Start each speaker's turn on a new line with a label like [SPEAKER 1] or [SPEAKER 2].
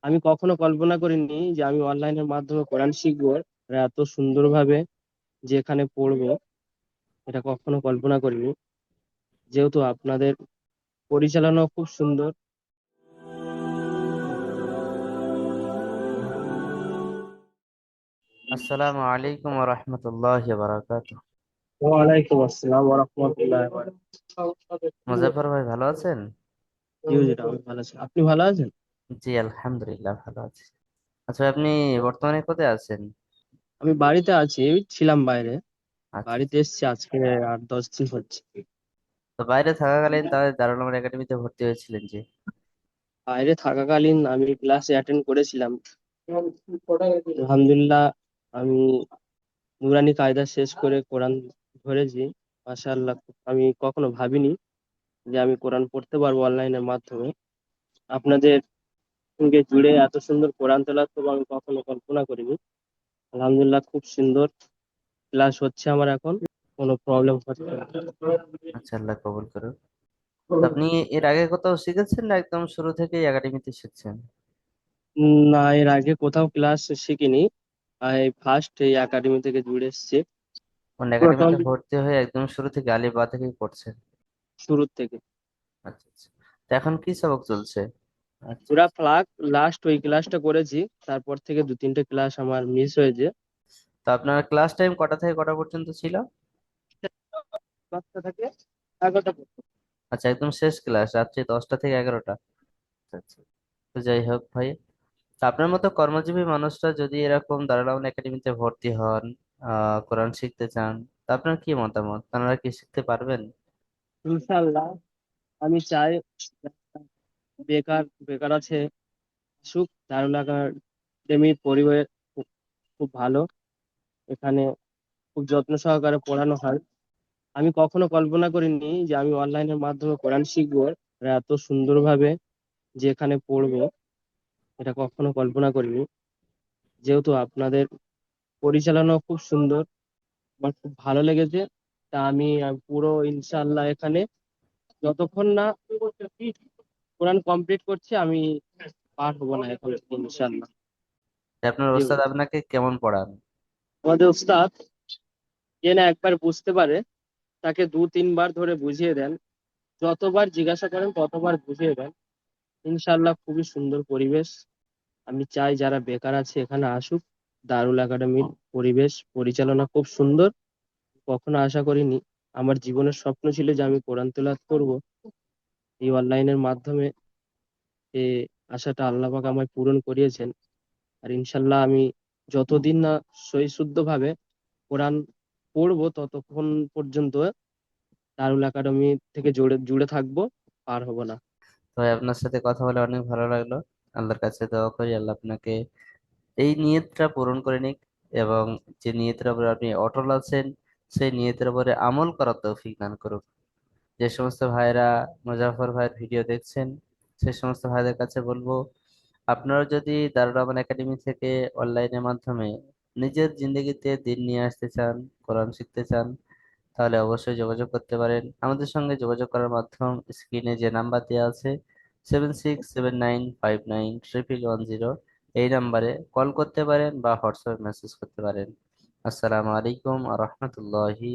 [SPEAKER 1] আমি কখনো কল্পনা করিনি যে আমি অনলাইনের মাধ্যমে কোরআন শিখবো আর এত সুন্দরভাবে যে এখানে পড়বো। এটা কখনো কল্পনা করিনি, যেহেতু আপনাদের পরিচালনা খুব সুন্দর।
[SPEAKER 2] আসসালামু আলাইকুম ওয়া রাহমাতুল্লাহি ওয়া বারাকাতুহু।
[SPEAKER 1] ওয়ালাইকুম আসসালাম ওয়া রাহমাতুল্লাহি ওয়া বারাকাতুহু।
[SPEAKER 2] মুজাফফর ভাই ভালো আছেন?
[SPEAKER 1] জি জি, আমি ভালো আছি, আপনি ভালো আছেন?
[SPEAKER 2] জি আলহামদুলিল্লাহ ভালো আছি। আচ্ছা আপনি বর্তমানে কোথায় আছেন?
[SPEAKER 1] আমি বাড়িতে আছি, এই ছিলাম বাইরে।
[SPEAKER 2] আচ্ছা
[SPEAKER 1] বাড়িতে
[SPEAKER 2] আচ্ছা।
[SPEAKER 1] এসেছি আজকে 8-10 দিন হচ্ছে।
[SPEAKER 2] তো বাইরে থাকাকালীন তাহলে দারুল আলম একাডেমিতে ভর্তি হয়েছিলেন যে?
[SPEAKER 1] বাইরে থাকাকালীন আমি ক্লাস অ্যাটেন্ড করেছিলাম, আলহামদুলিল্লাহ। আমি নুরানি কায়দা শেষ করে কোরআন ধরেছি, মাশাআল্লাহ। আমি কখনো ভাবিনি যে আমি কোরআন পড়তে পারবো অনলাইনের মাধ্যমে। আপনাদের সঙ্গে জুড়ে এত সুন্দর কোরআন তেলাওয়াত করবো আমি কখনো কল্পনা করিনি। আলহামদুলিল্লাহ, খুব সুন্দর ক্লাস হচ্ছে আমার এখন, কোনো প্রবলেম হচ্ছে না।
[SPEAKER 2] আচ্ছা আল্লাহ কবুল করুন। তো আপনি এর আগে কোথাও শিখেছেন না একদম শুরু থেকেই একাডেমিতে শিখছেন?
[SPEAKER 1] না, এর আগে কোথাও ক্লাস শিখিনি। এই ফার্স্ট এই একাডেমি থেকে জুড়ে এসেছি।
[SPEAKER 2] কোন
[SPEAKER 1] প্রথম,
[SPEAKER 2] একাডেমিতে ভর্তি হয়ে একদম শুরু থেকে আলিফ বা থেকেই পড়ছেন?
[SPEAKER 1] শুরুর থেকে।
[SPEAKER 2] আচ্ছা আচ্ছা। তো এখন কি সবক চলছে? আচ্ছা
[SPEAKER 1] পুরা
[SPEAKER 2] আচ্ছা।
[SPEAKER 1] ফ্লাগ লাস্ট ওই ক্লাসটা করেছি, তারপর থেকে 2-3টে ক্লাস আমার মিস হয়েছে।
[SPEAKER 2] তো আপনার ক্লাস টাইম কটা থেকে কটা পর্যন্ত ছিল?
[SPEAKER 1] 10টা থেকে 11টা পর্যন্ত।
[SPEAKER 2] আচ্ছা একদম শেষ ক্লাস রাত্রি 10টা থেকে 11টা? আচ্ছা আচ্ছা। তো যাই হোক ভাই, তা আপনার মতো কর্মজীবী মানুষরা যদি এরকম দারুল আউন একাডেমিতে ভর্তি হন, কোরআন শিখতে চান, তা আপনার কি মতামত, তারা কি শিখতে পারবেন?
[SPEAKER 1] ইনশাল্লাহ, আমি চাই বেকার বেকার আছে সুখ দারুল একাডেমির পরিবেশ খুব খুব ভালো। এখানে খুব যত্ন সহকারে পড়ানো হয়। আমি কখনো কল্পনা করিনি যে আমি অনলাইনের মাধ্যমে কোরআন শিখবো আর এত সুন্দরভাবে যে এখানে পড়বো। এটা কখনো কল্পনা করিনি, যেহেতু আপনাদের পরিচালনা খুব সুন্দর। আমার খুব ভালো লেগেছে। তা আমি পুরো ইনশাআল্লাহ এখানে যতক্ষণ না কোরআন কমপ্লিট করছি আমি পার হবো না এখন থেকে, ইনশাআল্লাহ।
[SPEAKER 2] যে আপনার
[SPEAKER 1] জি
[SPEAKER 2] ওস্তাদ
[SPEAKER 1] ভাই।
[SPEAKER 2] আপনাকে কেমন পড়ান?
[SPEAKER 1] আমাদের উস্তাদ যে না একবার বুঝতে পারে তাকে 2-3 বার ধরে বুঝিয়ে দেন, যতবার জিজ্ঞাসা করেন ততবার বুঝিয়ে দেন। ইনশাআল্লাহ, খুবই সুন্দর পরিবেশ। আমি চাই যারা বেকার আছে এখানে আসুক। দারুল একাডেমির পরিবেশ পরিচালনা খুব সুন্দর। কখনো আশা করিনি, আমার জীবনের স্বপ্ন ছিল যে আমি কোরআন তেলাওয়াত করব। এই অনলাইনের মাধ্যমে এই আশাটা আল্লাহ পাক আমায় পূরণ করিয়েছেন। আর ইনশাল্লাহ আমি যতদিন না সহি শুদ্ধ ভাবে কোরআন পড়বো ততক্ষণ পর্যন্ত দারুল একাডেমি থেকে জুড়ে জুড়ে থাকবো, পার হব না।
[SPEAKER 2] তো ভাই, আপনার সাথে কথা বলে অনেক ভালো লাগলো। আল্লাহর কাছে দোয়া করি আল্লাহ আপনাকে এই নিয়তটা পূরণ করে নিক, এবং যে নিয়তের উপরে আপনি অটল আছেন সেই নিয়তের উপরে আমল করার তৌফিক দান করুক। যে সমস্ত ভাইরা মুজাফফর ভাইয়ের ভিডিও দেখছেন, সে সমস্ত ভাইদের কাছে বলবো, আপনারা যদি দারুল আমান একাডেমি থেকে অনলাইনের মাধ্যমে নিজের জিন্দগিতে দিন নিয়ে আসতে চান, কোরআন শিখতে চান, তাহলে অবশ্যই যোগাযোগ করতে পারেন আমাদের সঙ্গে। যোগাযোগ করার মাধ্যম স্ক্রিনে যে নাম্বার দেওয়া আছে, 7679591110, এই নাম্বারে কল করতে পারেন বা হোয়াটসঅ্যাপ মেসেজ করতে পারেন। আসসালামু আলাইকুম আ রহমতুল্লাহি